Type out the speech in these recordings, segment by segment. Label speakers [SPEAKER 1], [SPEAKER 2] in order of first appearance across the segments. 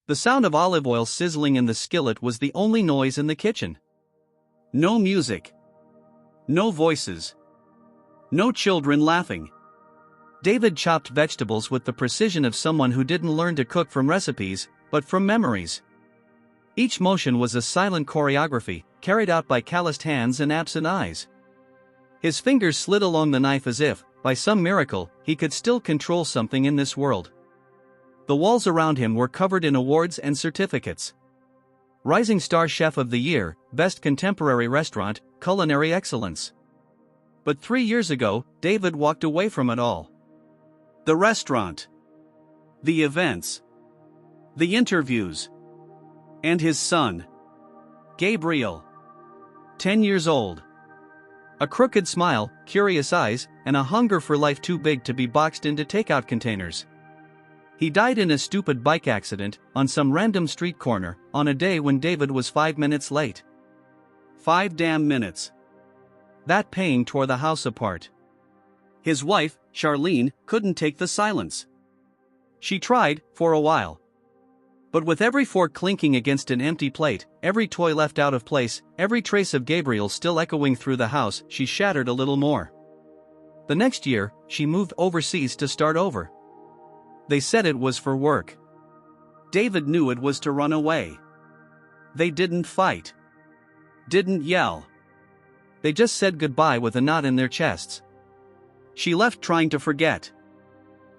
[SPEAKER 1] The sound of olive oil sizzling in the skillet was the only noise in the kitchen. No music. No voices. No children laughing. David chopped vegetables with the precision of someone who didn't learn to cook from recipes, but from memories. Each motion was a silent choreography, carried out by calloused hands and absent eyes. His fingers slid along the knife as if, by some miracle, he could still control something in this world. The walls around him were covered in awards and certificates. Rising Star Chef of the Year, Best Contemporary Restaurant, Culinary Excellence. But 3 years ago, David walked away from it all. The restaurant. The events. The interviews. And his son. Gabriel. 10 years old. A crooked smile, curious eyes, and a hunger for life too big to be boxed into takeout containers. He died in a stupid bike accident, on some random street corner, on a day when David was 5 minutes late. 5 damn minutes. That pain tore the house apart. His wife, Charlene, couldn't take the silence. She tried, for a while. But with every fork clinking against an empty plate, every toy left out of place, every trace of Gabriel still echoing through the house, she shattered a little more. The next year, she moved overseas to start over. They said it was for work. David knew it was to run away. They didn't fight. Didn't yell. They just said goodbye with a knot in their chests. She left trying to forget.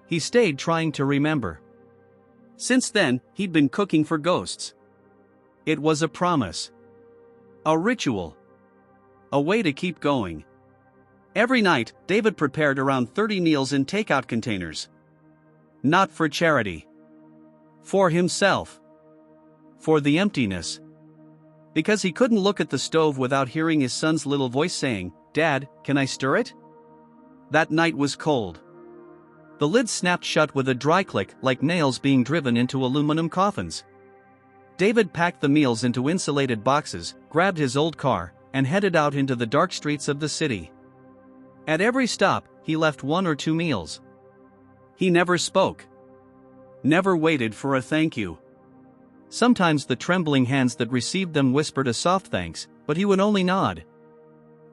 [SPEAKER 1] He stayed trying to remember. Since then, he'd been cooking for ghosts. It was a promise. A ritual. A way to keep going. Every night, David prepared around 30 meals in takeout containers. Not for charity. For himself. For the emptiness. Because he couldn't look at the stove without hearing his son's little voice saying, "Dad, can I stir it?" That night was cold. The lid snapped shut with a dry click like nails being driven into aluminum coffins. David packed the meals into insulated boxes, grabbed his old car, and headed out into the dark streets of the city. At every stop, he left 1 or 2 meals. He never spoke. Never waited for a thank you. Sometimes the trembling hands that received them whispered a soft thanks, but he would only nod.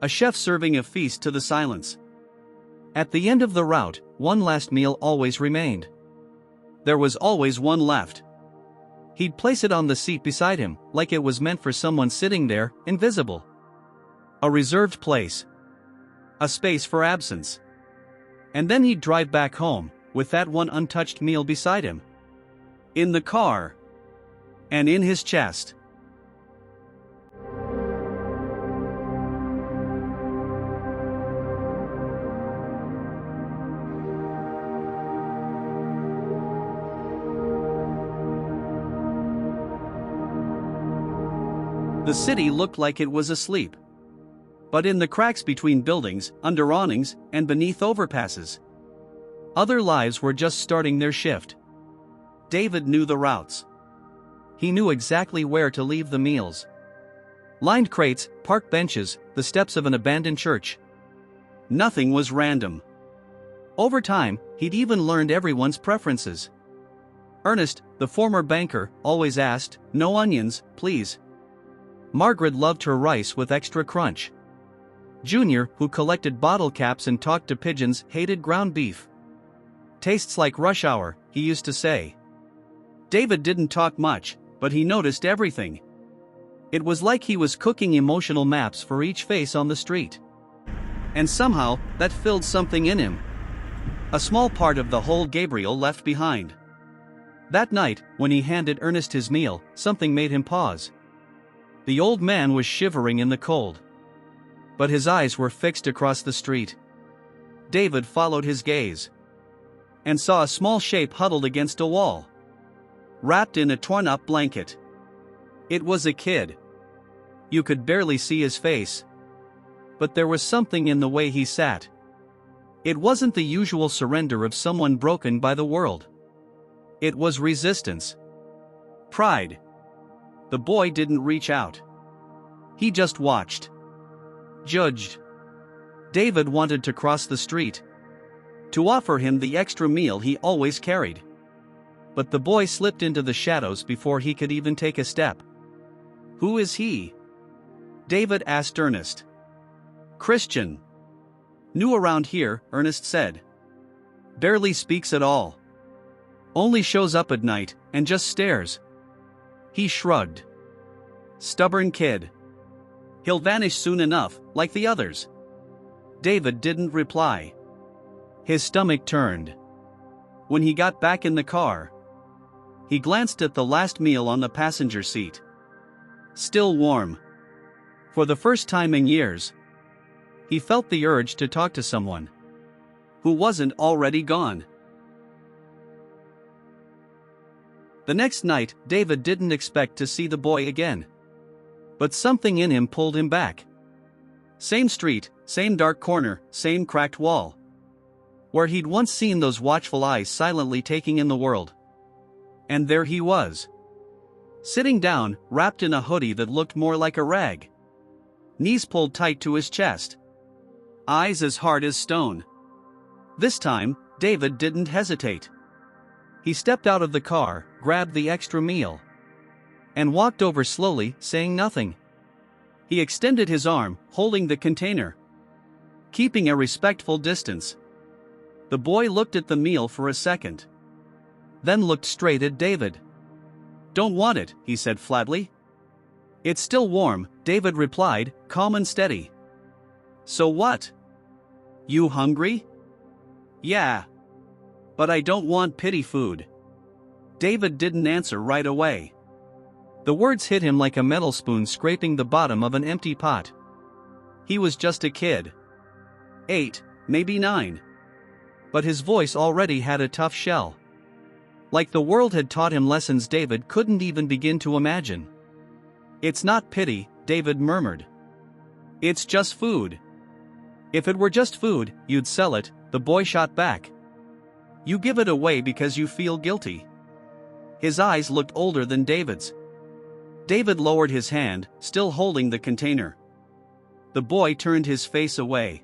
[SPEAKER 1] A chef serving a feast to the silence. At the end of the route, one last meal always remained. There was always one left. He'd place it on the seat beside him, like it was meant for someone sitting there, invisible. A reserved place. A space for absence. And then he'd drive back home, with that one untouched meal beside him. In the car. And in his chest. The city looked like it was asleep. But in the cracks between buildings, under awnings, and beneath overpasses, other lives were just starting their shift. David knew the routes. He knew exactly where to leave the meals. Lined crates, park benches, the steps of an abandoned church. Nothing was random. Over time, he'd even learned everyone's preferences. Ernest, the former banker, always asked, "No onions, please." Margaret loved her rice with extra crunch. Junior, who collected bottle caps and talked to pigeons, hated ground beef. "Tastes like rush hour," he used to say. David didn't talk much, but he noticed everything. It was like he was cooking emotional maps for each face on the street. And somehow, that filled something in him. A small part of the whole Gabriel left behind. That night, when he handed Ernest his meal, something made him pause. The old man was shivering in the cold. But his eyes were fixed across the street. David followed his gaze. And saw a small shape huddled against a wall. Wrapped in a torn-up blanket. It was a kid. You could barely see his face. But there was something in the way he sat. It wasn't the usual surrender of someone broken by the world. It was resistance. Pride. The boy didn't reach out. He just watched. Judged. David wanted to cross the street. To offer him the extra meal he always carried. but the boy slipped into the shadows before he could even take a step. "Who is he?" David asked Ernest. "Christian. New around here," Ernest said. "Barely speaks at all. Only shows up at night and just stares." He shrugged. "Stubborn kid. He'll vanish soon enough, like the others." David didn't reply. His stomach turned. When he got back in the car, he glanced at the last meal on the passenger seat. Still warm. For the first time in years, he felt the urge to talk to someone who wasn't already gone. The next night, David didn't expect to see the boy again. But something in him pulled him back. Same street, same dark corner, same cracked wall. Where he'd once seen those watchful eyes silently taking in the world. And there he was. Sitting down, wrapped in a hoodie that looked more like a rag. Knees pulled tight to his chest. Eyes as hard as stone. This time, David didn't hesitate. He stepped out of the car, grabbed the extra meal, and walked over slowly, saying nothing. He extended his arm, holding the container, keeping a respectful distance. The boy looked at the meal for a second, then looked straight at David. "Don't want it," he said flatly. "It's still warm," David replied, calm and steady. "So what? You hungry?" "Yeah. But I don't want pity food." David didn't answer right away. The words hit him like a metal spoon scraping the bottom of an empty pot. He was just a kid. 8, maybe 9. But his voice already had a tough shell. Like the world had taught him lessons David couldn't even begin to imagine. "It's not pity," David murmured. "It's just food." "If it were just food, you'd sell it," the boy shot back. "You give it away because you feel guilty." His eyes looked older than David's. David lowered his hand, still holding the container. The boy turned his face away.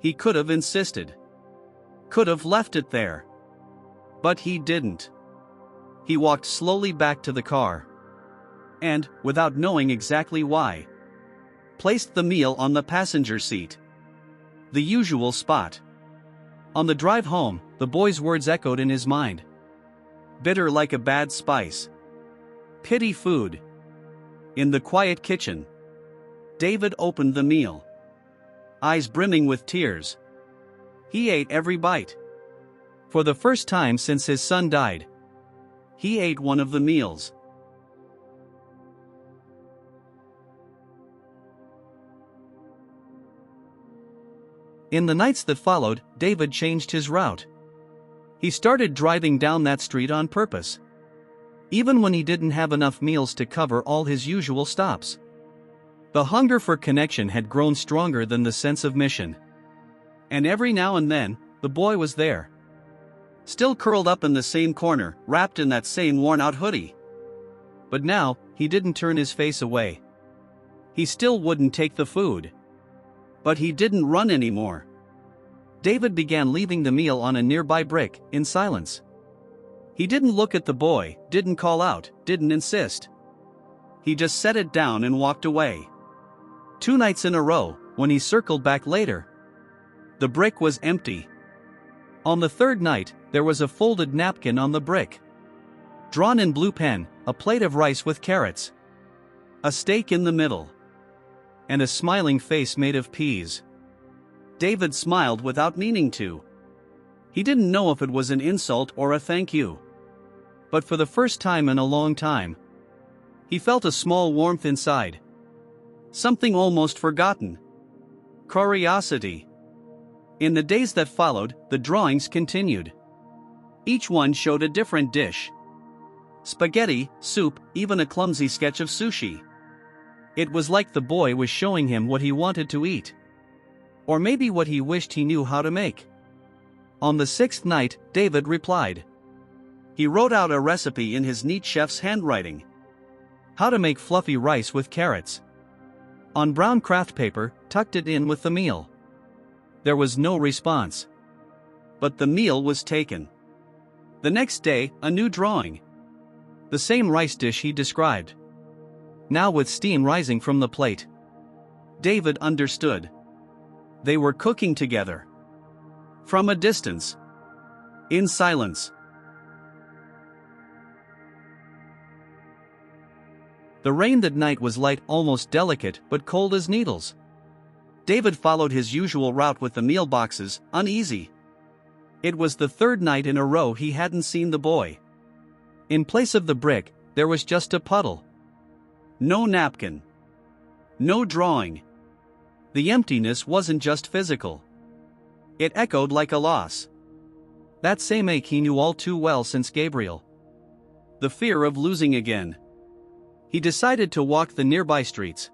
[SPEAKER 1] He could have insisted. Could have left it there. But he didn't. He walked slowly back to the car. And, without knowing exactly why, placed the meal on the passenger seat. The usual spot. On the drive home, the boy's words echoed in his mind. Bitter like a bad spice. Pity food. In the quiet kitchen, David opened the meal. Eyes brimming with tears. He ate every bite. For the first time since his son died, he ate one of the meals. In the nights that followed, David changed his route. He started driving down that street on purpose. Even when he didn't have enough meals to cover all his usual stops. The hunger for connection had grown stronger than the sense of mission. And every now and then, the boy was there. Still curled up in the same corner, wrapped in that same worn-out hoodie. But now, he didn't turn his face away. He still wouldn't take the food. But he didn't run anymore. David began leaving the meal on a nearby brick, in silence. He didn't look at the boy, didn't call out, didn't insist. He just set it down and walked away. 2 nights in a row, when he circled back later, the brick was empty. On the 3rd night, there was a folded napkin on the brick. Drawn in blue pen, a plate of rice with carrots. A steak in the middle. And a smiling face made of peas. David smiled without meaning to. He didn't know if it was an insult or a thank you. But for the first time in a long time, he felt a small warmth inside. Something almost forgotten. Curiosity. In the days that followed, the drawings continued. Each one showed a different dish. Spaghetti, soup, even a clumsy sketch of sushi. It was like the boy was showing him what he wanted to eat. Or maybe what he wished he knew how to make. On the 6th night, David replied. He wrote out a recipe in his neat chef's handwriting. How to make fluffy rice with carrots. On brown craft paper, tucked it in with the meal. There was no response. But the meal was taken. The next day, a new drawing. The same rice dish he described. Now with steam rising from the plate. David understood. They were cooking together. From a distance. In silence. The rain that night was light, almost delicate, but cold as needles. David followed his usual route with the meal boxes, uneasy. It was the third night in a row he hadn't seen the boy. In place of the brick, there was just a puddle. No napkin. No drawing. The emptiness wasn't just physical. It echoed like a loss. That same ache he knew all too well since Gabriel. The fear of losing again. He decided to walk the nearby streets,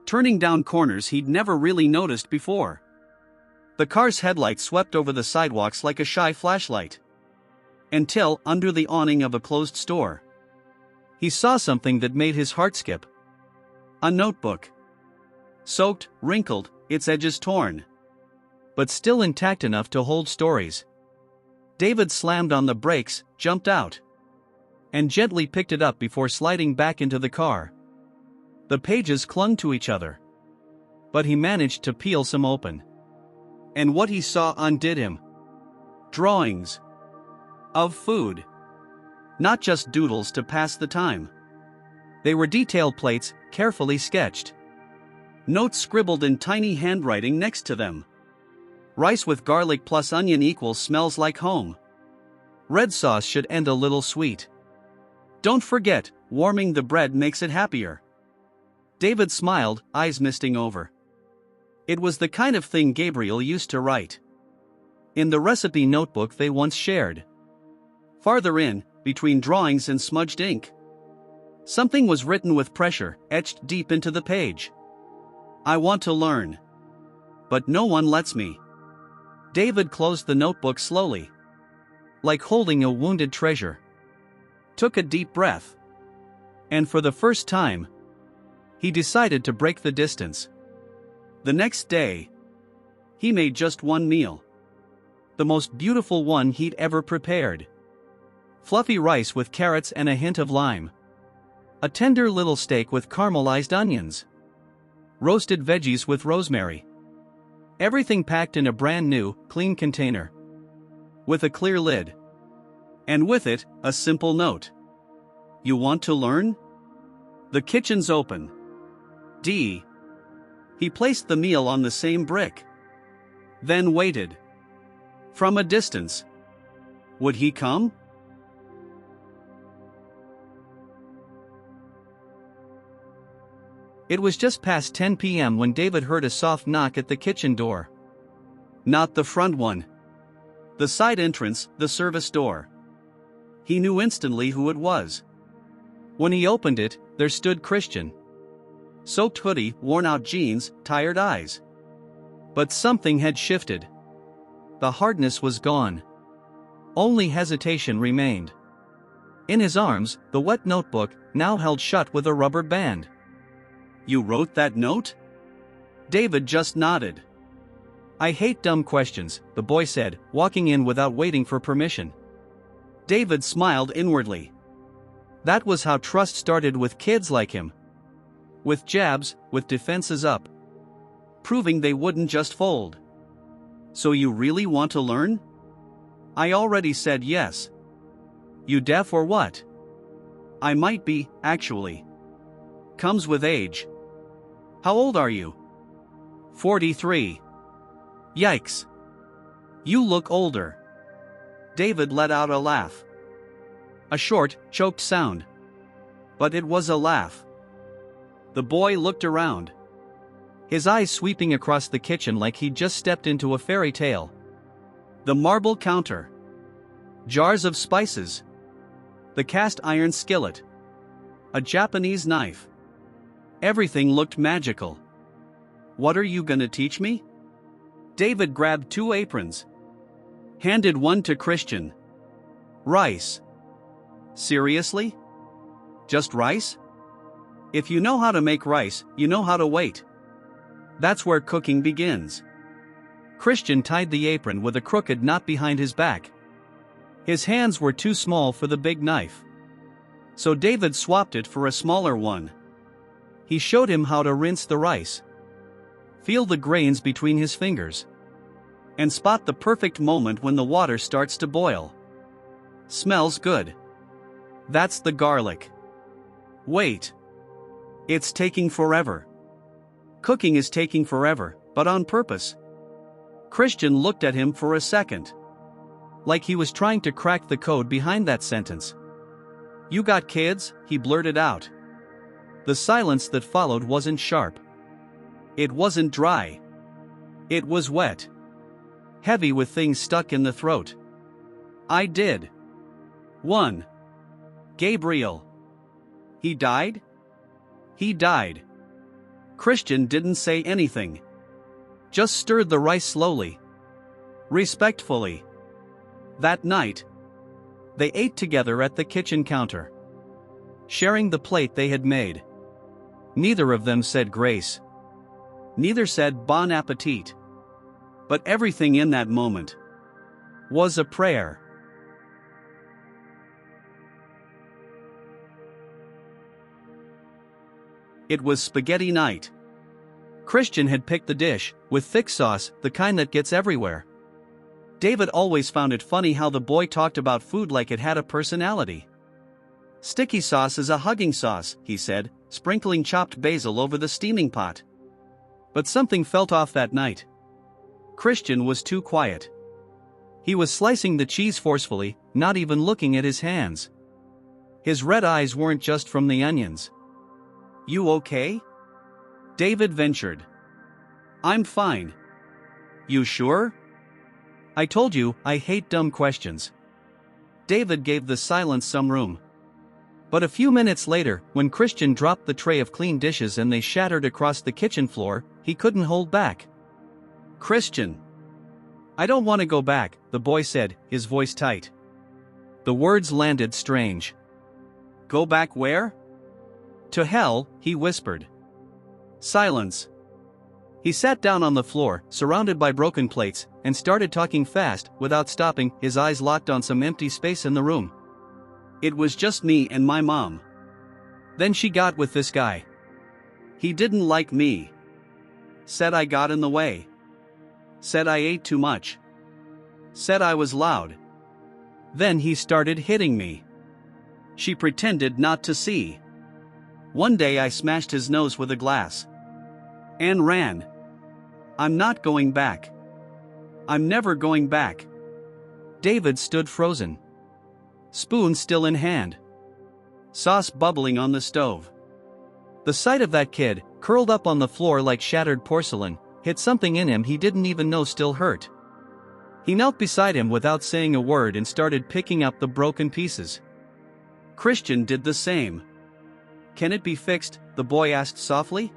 [SPEAKER 1] turning down corners he'd never really noticed before. The car's headlights swept over the sidewalks like a shy flashlight. Until, under the awning of a closed store, he saw something that made his heart skip. A notebook. Soaked, wrinkled, its edges torn. But still intact enough to hold stories. David slammed on the brakes, jumped out, and gently picked it up before sliding back into the car. The pages clung to each other. But he managed to peel some open. And what he saw undid him. Drawings. Of food. Not just doodles to pass the time. They were detailed plates, carefully sketched. Notes scribbled in tiny handwriting next to them. Rice with garlic plus onion equals smells like home. Red sauce should end a little sweet. Don't forget, warming the bread makes it happier. David smiled, eyes misting over. It was the kind of thing Gabriel used to write. In the recipe notebook they once shared. Farther in, between drawings and smudged ink, something was written with pressure, etched deep into the page. I want to learn. But no one lets me. David closed the notebook slowly. Like holding a wounded treasure. Took a deep breath. And for the first time, he decided to break the distance. The next day, he made just one meal. The most beautiful one he'd ever prepared. Fluffy rice with carrots and a hint of lime. A tender little steak with caramelized onions. Roasted veggies with rosemary. Everything packed in a brand new, clean container. With a clear lid. And with it, a simple note. You want to learn? The kitchen's open. D. He placed the meal on the same brick. Then waited. From a distance. Would he come? It was just past 10 p.m. when David heard a soft knock at the kitchen door. Not the front one. The side entrance, the service door. He knew instantly who it was. When he opened it, there stood Christian. Soaked hoodie, worn-out jeans, tired eyes. But something had shifted. The hardness was gone. Only hesitation remained. In his arms, the wet notebook, now held shut with a rubber band. You wrote that note? David just nodded. I hate dumb questions, the boy said, walking in without waiting for permission. David smiled inwardly. That was how trust started with kids like him. With jabs, with defenses up. Proving they wouldn't just fold. So you really want to learn? I already said yes. You deaf or what? I might be, actually. Comes with age. How old are you? 43. Yikes. You look older. David let out a laugh. A short, choked sound. But it was a laugh. The boy looked around. His eyes sweeping across the kitchen like he'd just stepped into a fairy tale. The marble counter. Jars of spices. The cast iron skillet. A Japanese knife. Everything looked magical. What are you gonna teach me? David grabbed 2 aprons. Handed one to Christian. Rice. Seriously? Just rice? If you know how to make rice, you know how to wait. That's where cooking begins. Christian tied the apron with a crooked knot behind his back. His hands were too small for the big knife. So David swapped it for a smaller one. He showed him how to rinse the rice. Feel the grains between his fingers. And spot the perfect moment when the water starts to boil. Smells good. That's the garlic. Wait. It's taking forever. Cooking is taking forever, but on purpose. Christian looked at him for a second. Like he was trying to crack the code behind that sentence. "You got kids?" he blurted out. The silence that followed wasn't sharp. It wasn't dry. It was wet. Heavy with things stuck in the throat. "I did. 1. Gabriel. He died?" "He died." Christian didn't say anything. Just stirred the rice slowly. Respectfully. That night, they ate together at the kitchen counter, sharing the plate they had made. Neither of them said grace. Neither said bon appetit. But everything in that moment was a prayer. It was spaghetti night. Christian had picked the dish, with thick sauce, the kind that gets everywhere. David always found it funny how the boy talked about food like it had a personality. "Sticky sauce is a hugging sauce," he said, sprinkling chopped basil over the steaming pot. But something felt off that night. Christian was too quiet. He was slicing the cheese forcefully, not even looking at his hands. His red eyes weren't just from the onions. "You okay?" David ventured. "I'm fine." "You sure?" "I told you, I hate dumb questions." David gave the silence some room. But a few minutes later, when Christian dropped the tray of clean dishes and they shattered across the kitchen floor, he couldn't hold back. "Christian. I don't want to go back," the boy said, his voice tight. The words landed strange. "Go back where?" "To hell," he whispered. Silence. He sat down on the floor, surrounded by broken plates, and started talking fast, without stopping, his eyes locked on some empty space in the room. "It was just me and my mom. Then she got with this guy. He didn't like me. Said I got in the way. Said I ate too much. Said I was loud. Then he started hitting me. She pretended not to see. One day I smashed his nose with a glass. And ran. I'm not going back. I'm never going back." David stood frozen. Spoon still in hand. Sauce bubbling on the stove. The sight of that kid, curled up on the floor like shattered porcelain, hit something in him he didn't even know still hurt. He knelt beside him without saying a word and started picking up the broken pieces. Christian did the same. "Can it be fixed?" the boy asked softly.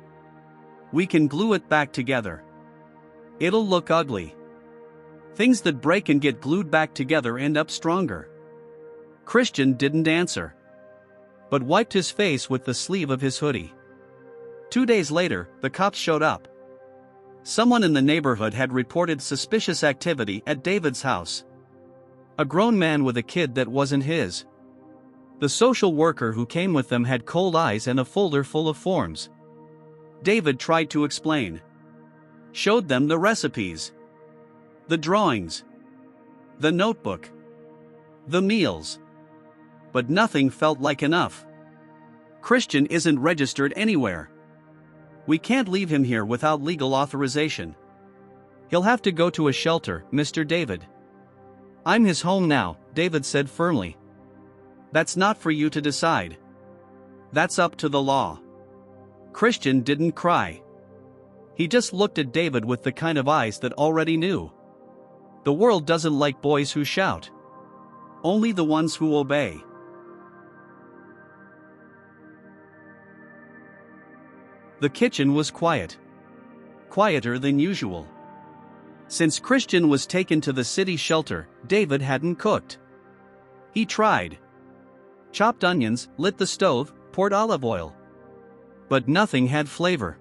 [SPEAKER 1] "We can glue it back together. It'll look ugly. Things that break and get glued back together end up stronger." Christian didn't answer, but wiped his face with the sleeve of his hoodie. 2 days later, the cops showed up. Someone in the neighborhood had reported suspicious activity at David's house. A grown man with a kid that wasn't his. The social worker who came with them had cold eyes and a folder full of forms. David tried to explain. Showed them the recipes. The drawings. The notebook. The meals. But nothing felt like enough. "Christian isn't registered anywhere. We can't leave him here without legal authorization. He'll have to go to a shelter, Mr. David." "I'm his home now," David said firmly. "That's not for you to decide. That's up to the law." Christian didn't cry. He just looked at David with the kind of eyes that already knew. The world doesn't like boys who shout. Only the ones who obey. The kitchen was quiet. Quieter than usual. Since Christian was taken to the city shelter, David hadn't cooked. He tried. Chopped onions, lit the stove, poured olive oil. But nothing had flavor.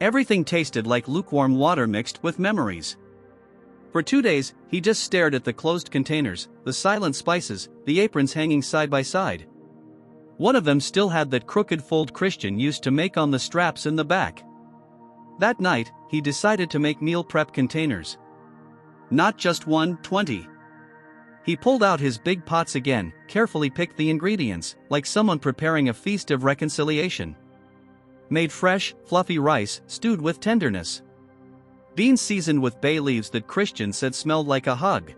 [SPEAKER 1] Everything tasted like lukewarm water mixed with memories. For 2 days, he just stared at the closed containers, the silent spices, the aprons hanging side by side. One of them still had that crooked fold Christian used to make on the straps in the back. That night, he decided to make meal prep containers. Not just 20. He pulled out his big pots again, carefully picked the ingredients, like someone preparing a feast of reconciliation. Made fresh, fluffy rice, stewed with tenderness. Beans seasoned with bay leaves that Christian said smelled like a hug.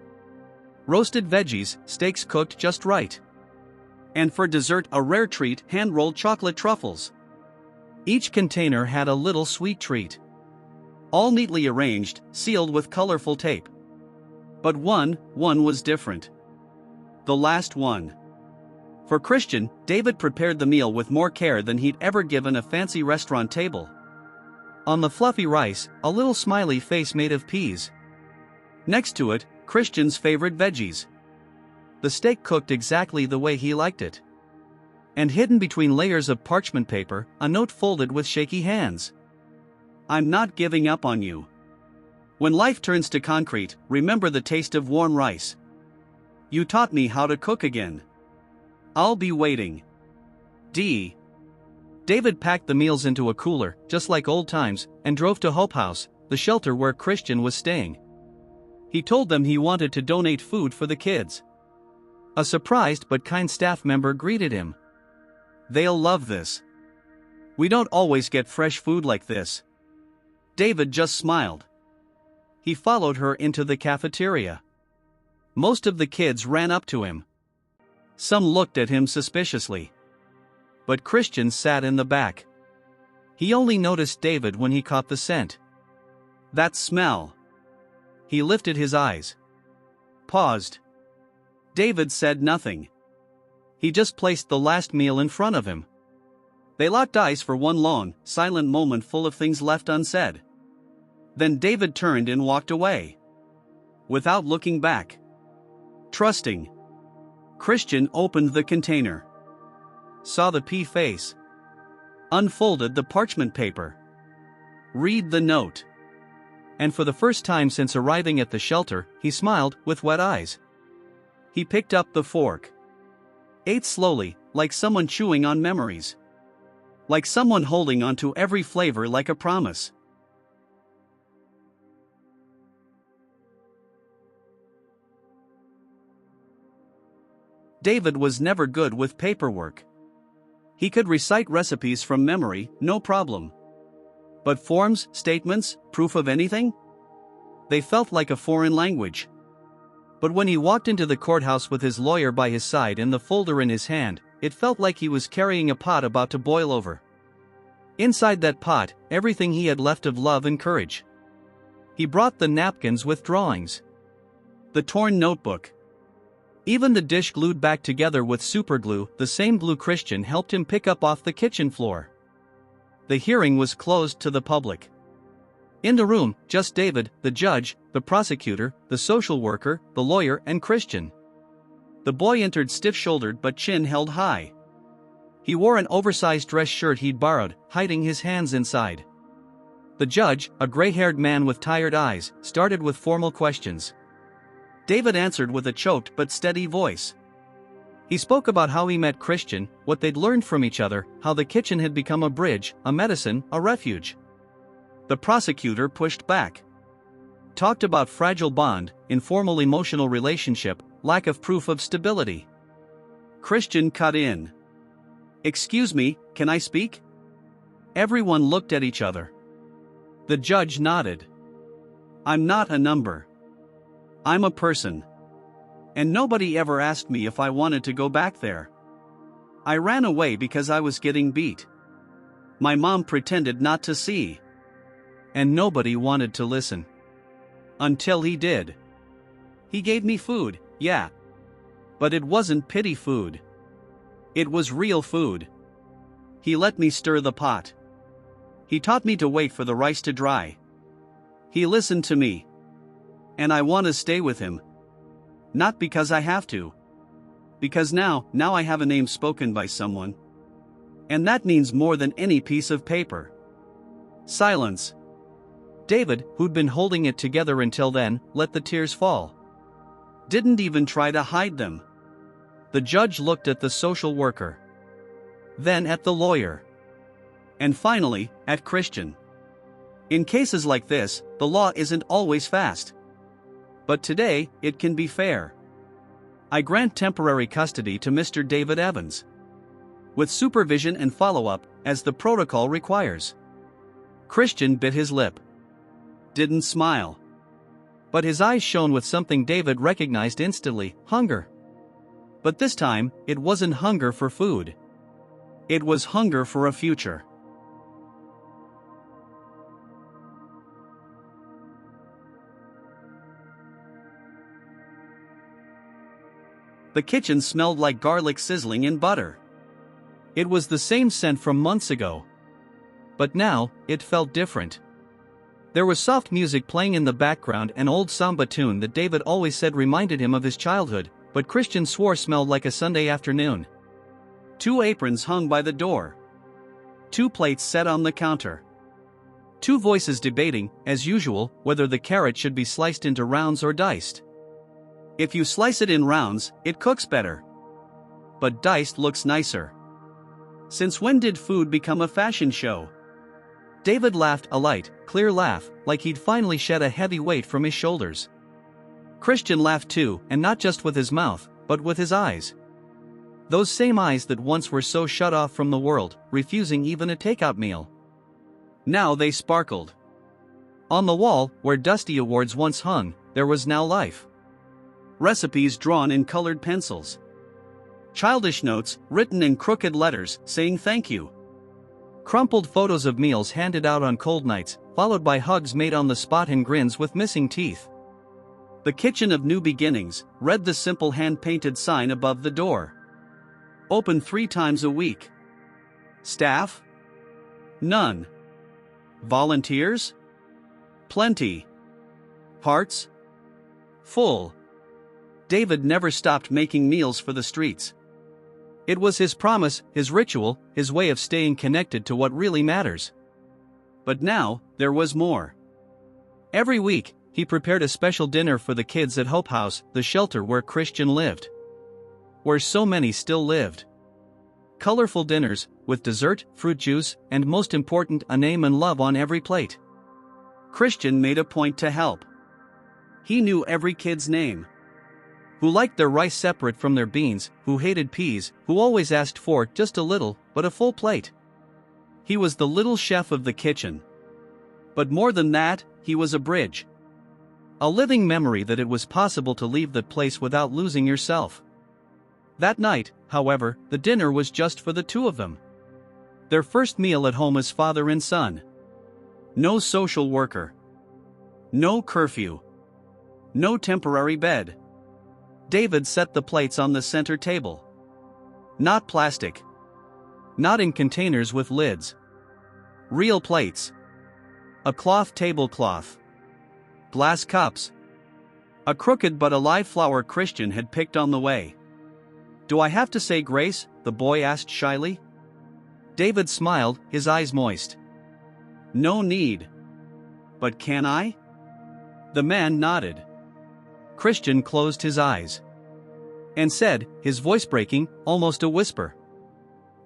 [SPEAKER 1] Roasted veggies, steaks cooked just right. And for dessert, a rare treat, hand-rolled chocolate truffles. Each container had a little sweet treat. All neatly arranged, sealed with colorful tape. But one was different. The last one. For Christian, David prepared the meal with more care than he'd ever given a fancy restaurant table. On the fluffy rice, a little smiley face made of peas. Next to it, Christian's favorite veggies. The steak cooked exactly the way he liked it. And hidden between layers of parchment paper, a note folded with shaky hands. I'm not giving up on you. When life turns to concrete, remember the taste of warm rice. You taught me how to cook again. I'll be waiting. D. David packed the meals into a cooler, just like old times, and drove to Hope House, the shelter where Christian was staying. He told them he wanted to donate food for the kids. A surprised but kind staff member greeted him. They'll love this. We don't always get fresh food like this. David just smiled. He followed her into the cafeteria. Most of the kids ran up to him. Some looked at him suspiciously. But Christian sat in the back. He only noticed David when he caught the scent. That smell. He lifted his eyes. Paused. David said nothing. He just placed the last meal in front of him. They locked eyes for one long, silent moment full of things left unsaid. Then David turned and walked away. Without looking back. Trusting. Christian opened the container. Saw the pea face. Unfolded the parchment paper. Read the note. And for the first time since arriving at the shelter, he smiled with wet eyes. He picked up the fork. Ate slowly, like someone chewing on memories. Like someone holding onto every flavor like a promise. David was never good with paperwork. He could recite recipes from memory, no problem. But forms, statements, proof of anything? They felt like a foreign language. But when he walked into the courthouse with his lawyer by his side and the folder in his hand, it felt like he was carrying a pot about to boil over. Inside that pot, everything he had left of love and courage. He brought the napkins with drawings. The torn notebook. Even the dish glued back together with superglue, the same glue Christian helped him pick up off the kitchen floor. The hearing was closed to the public. In the room, just David, the judge, the prosecutor, the social worker, the lawyer, and Christian. The boy entered stiff-shouldered but chin held high. He wore an oversized dress shirt he'd borrowed, hiding his hands inside. The judge, a gray-haired man with tired eyes, started with formal questions. David answered with a choked but steady voice. He spoke about how he met Christian, what they'd learned from each other, how the kitchen had become a bridge, a medicine, a refuge. The prosecutor pushed back. Talked about fragile bond, informal emotional relationship, lack of proof of stability. Christian cut in. Excuse me, can I speak? Everyone looked at each other. The judge nodded. I'm not a number. I'm a person. And nobody ever asked me if I wanted to go back there. I ran away because I was getting beat. My mom pretended not to see. And nobody wanted to listen. Until he did. He gave me food, yeah. But it wasn't pity food. It was real food. He let me stir the pot. He taught me to wait for the rice to dry. He listened to me. And I want to stay with him. Not because I have to. Because now I have a name spoken by someone. And that means more than any piece of paper. Silence. David, who'd been holding it together until then, let the tears fall. Didn't even try to hide them. The judge looked at the social worker. Then at the lawyer. And finally, at Christian. In cases like this, the law isn't always fast. But today, it can be fair. I grant temporary custody to Mr. David Evans. With supervision and follow-up, as the protocol requires. Christian bit his lip. Didn't smile. But his eyes shone with something David recognized instantly: hunger. But this time, it wasn't hunger for food. It was hunger for a future. The kitchen smelled like garlic sizzling in butter. It was the same scent from months ago. But now, it felt different. There was soft music playing in the background, an old samba tune that David always said reminded him of his childhood, but Christian swore smelled like a Sunday afternoon. 2 aprons hung by the door. 2 plates set on the counter. 2 voices debating, as usual, whether the carrot should be sliced into rounds or diced. If you slice it in rounds, it cooks better. But diced looks nicer. Since when did food become a fashion show? David laughed, a light, clear laugh, like he'd finally shed a heavy weight from his shoulders. Christian laughed too, and not just with his mouth, but with his eyes. Those same eyes that once were so shut off from the world, refusing even a takeout meal. Now they sparkled. On the wall, where dusty awards once hung, there was now life. Recipes drawn in colored pencils. Childish notes, written in crooked letters, saying thank you. Crumpled photos of meals handed out on cold nights, followed by hugs made on the spot and grins with missing teeth. The Kitchen of New Beginnings, read the simple hand-painted sign above the door. Open 3 times a week. Staff? None. Volunteers? Plenty. Parts? Full. David never stopped making meals for the streets. It was his promise, his ritual, his way of staying connected to what really matters. But now, there was more. Every week, he prepared a special dinner for the kids at Hope House, the shelter where Christian lived. Where so many still lived. Colorful dinners, with dessert, fruit juice, and most important, a name and love on every plate. Christian made a point to help. He knew every kid's name. Who liked their rice separate from their beans, who hated peas, who always asked for just a little, but a full plate. He was the little chef of the kitchen. But more than that, he was a bridge. A living memory that it was possible to leave that place without losing yourself. That night, however, the dinner was just for the 2 of them. Their first meal at home as father and son. No social worker. No curfew. No temporary bed. David set the plates on the center table. Not plastic. Not in containers with lids. Real plates. A cloth tablecloth. Glass cups. A crooked but alive flower Christian had picked on the way. Do I have to say grace? The boy asked shyly. David smiled, his eyes moist. No need. But can I? The man nodded. Christian closed his eyes. And said, his voice breaking, almost a whisper.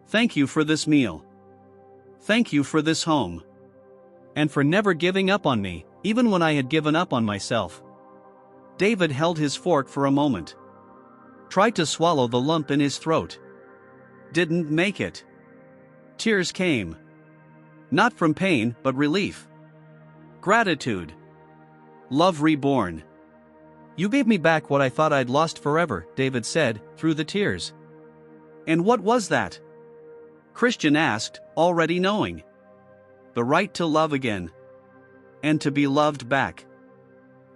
[SPEAKER 1] Thank you for this meal. Thank you for this home. And for never giving up on me, even when I had given up on myself. David held his fork for a moment. Tried to swallow the lump in his throat. Didn't make it. Tears came. Not from pain, but relief. Gratitude. Love reborn. You gave me back what I thought I'd lost forever, David said, through the tears. And what was that? Christian asked, already knowing. The right to love again. And to be loved back.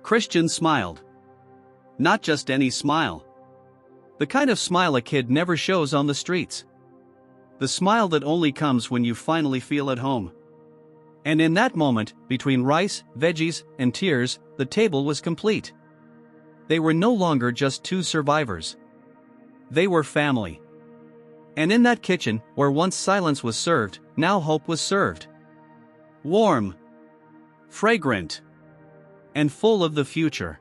[SPEAKER 1] Christian smiled. Not just any smile. The kind of smile a kid never shows on the streets. The smile that only comes when you finally feel at home. And in that moment, between rice, veggies, and tears, the table was complete. They were no longer just 2 survivors. They were family. And in that kitchen, where once silence was served, now hope was served. Warm. fragrant, and full of the future.